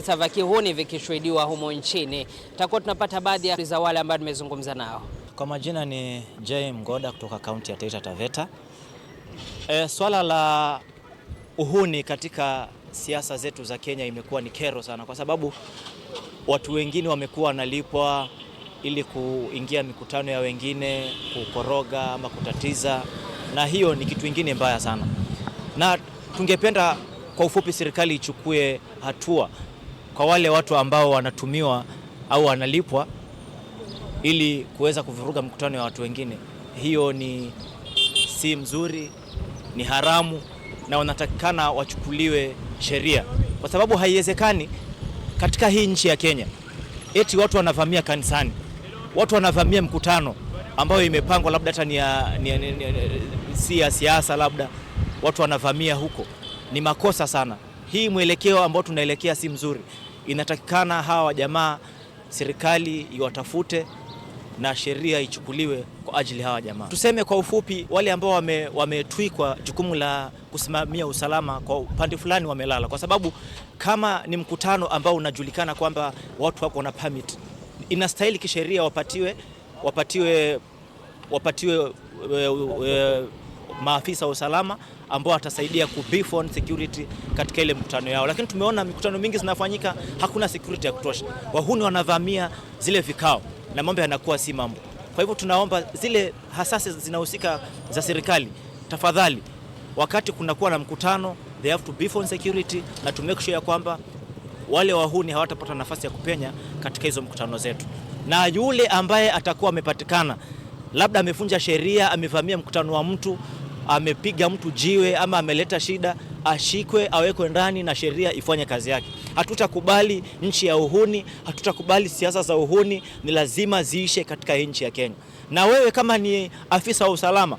visa vya kihuni vikishuhudiwa humo nchini. Tutakuwa tunapata baadhi ya wale ambao nimezungumza nao. Kwa majina ni Jay Mgoda kutoka kaunti ya Taita Taveta. Swala la uhuni katika siasa zetu za Kenya imekuwa ni kero sana, kwa sababu watu wengine wamekuwa wanalipwa ili kuingia mikutano ya wengine, kukoroga ama kutatiza, na hiyo ni kitu kingine mbaya sana. Na tungependa kwa ufupi serikali ichukue hatua kwa wale watu ambao wanatumiwa au wanalipwa ili kuweza kuvuruga mkutano ya watu wengine. Hiyo ni si mzuri, ni haramu, na wanatakikana wachukuliwe sheria, kwa sababu haiwezekani katika hii nchi ya Kenya eti watu wanavamia kanisani, watu wanavamia mkutano ambayo imepangwa labda hata si ya siasa, labda watu wanavamia huko. Ni makosa sana. Hii mwelekeo ambao tunaelekea si mzuri. Inatakikana hawa jamaa serikali iwatafute na sheria ichukuliwe kwa ajili hawa jamaa. Tuseme kwa ufupi, wale ambao wametwikwa jukumu la kusimamia usalama kwa upande fulani wamelala, kwa sababu kama ni mkutano ambao unajulikana kwamba watu wako na permit, inastahili kisheria wapatiwe maafisa wa usalama ambao watasaidia ku beef on security katika ile mkutano yao. Lakini tumeona mikutano mingi zinafanyika, hakuna security ya kutosha. Wahuni wanavamia zile vikao na mambo yanakuwa si mambo. Kwa hivyo tunaomba zile hasasi zinahusika za serikali, tafadhali wakati kunakuwa na mkutano, they have to beef on security na to make sure kwamba wale wahuni hawatapata nafasi ya kupenya katika hizo mkutano zetu. Na yule ambaye atakuwa amepatikana labda amefunja sheria, amevamia mkutano wa mtu, amepiga mtu jiwe ama ameleta shida, ashikwe, awekwe ndani na sheria ifanye kazi yake. Hatutakubali nchi ya uhuni, hatutakubali siasa za uhuni, ni lazima ziishe katika nchi ya Kenya. Na wewe kama ni afisa wa usalama,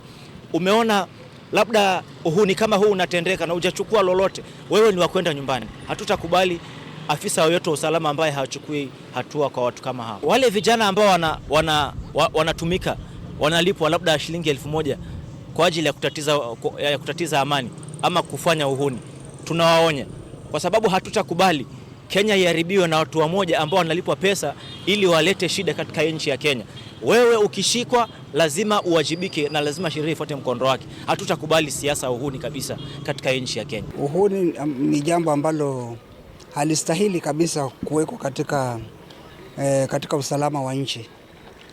umeona labda uhuni kama huu unatendeka na hujachukua lolote, wewe ni wa kwenda nyumbani. Hatutakubali afisa yoyote wa usalama ambaye hachukui hatua kwa watu kama hao. Wale vijana ambao wanatumika wanalipwa labda shilingi 1,000 kwa ajili ya kutatiza amani ama kufanya uhuni, tunawaonya, kwa sababu hatutakubali Kenya iharibiwe na watu wamoja ambao wanalipwa pesa ili walete shida katika nchi ya Kenya. Wewe ukishikwa lazima uwajibike na lazima sheria ifuate mkondo wake. Hatutakubali siasa uhuni kabisa katika nchi ya Kenya. Uhuni ni jambo ambalo halistahili kabisa kuweko katika usalama wa nchi,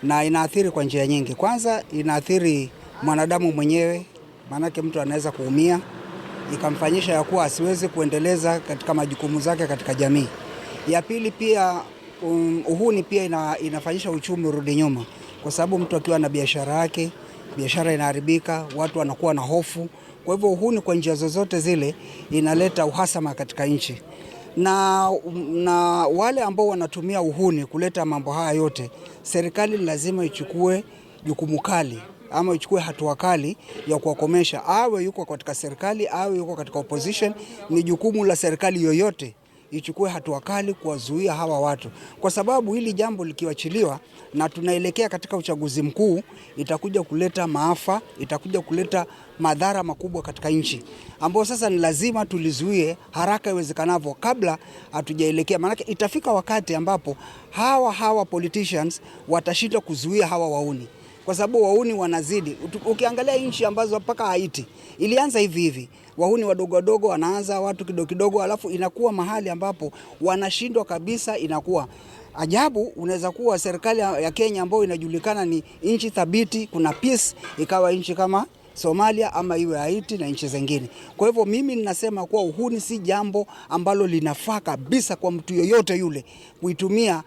na inaathiri kwa njia nyingi. Kwanza inaathiri mwanadamu mwenyewe, maanake mtu anaweza kuumia, ikamfanyisha ya kuwa asiwezi kuendeleza katika majukumu zake katika jamii. Ya pili pia uhuni pia inafanyisha uchumi urudi nyuma, kwa sababu mtu akiwa na biashara yake, biashara inaharibika, watu wanakuwa na hofu. Kwa hivyo uhuni kwa njia zozote zile inaleta uhasama katika nchi. Na wale ambao wanatumia uhuni kuleta mambo haya yote, serikali lazima ichukue jukumu kali ama ichukue hatua kali ya kuwakomesha. Awe yuko katika serikali, awe yuko katika opposition, ni jukumu la serikali yoyote ichukue hatua kali kuwazuia hawa watu, kwa sababu hili jambo likiwachiliwa na tunaelekea katika uchaguzi mkuu, itakuja kuleta maafa, itakuja kuleta madhara makubwa katika nchi, ambao sasa ni lazima tulizuie haraka iwezekanavyo kabla hatujaelekea. Maana itafika wakati ambapo hawa politicians watashindwa kuzuia hawa wauni, kwa sababu wauni wanazidi. Ukiangalia nchi ambazo mpaka Haiti ilianza hivi, wahuni wadogo wadogo wanaanza watu kidogo kidogo, alafu inakuwa mahali ambapo wanashindwa kabisa. Inakuwa ajabu, unaweza kuwa serikali ya Kenya ambayo inajulikana ni nchi thabiti, kuna peace, ikawa nchi kama Somalia ama iwe Haiti na nchi zingine. Kwa hivyo mimi ninasema kuwa uhuni si jambo ambalo linafaa kabisa kwa mtu yoyote yule kuitumia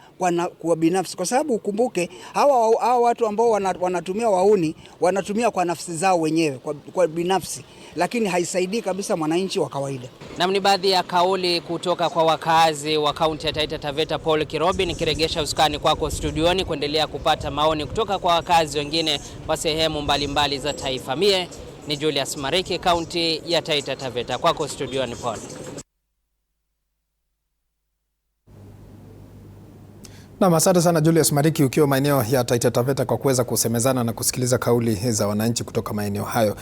kwa binafsi, kwa sababu ukumbuke hawa watu ambao wanatumia wahuni wanatumia kwa nafsi zao wenyewe, kwa binafsi, lakini haisaidii kabisa mwananchi wa kawaida. Na ni baadhi ya kauli kutoka kwa wakazi wa kaunti ya Taita Taveta. Paul Kirobi nikiregesha usukani kwako studioni kuendelea kupata maoni kutoka kwa wakazi wengine wa sehemu mbalimbali za taifa. Mie ni Julius Mariki, kaunti ya Taita Taveta. Kwako studioni Paul. Na asante sana Julius Mariki ukiwa maeneo ya Taita Taveta kwa kuweza kusemezana na kusikiliza kauli za wananchi kutoka maeneo hayo.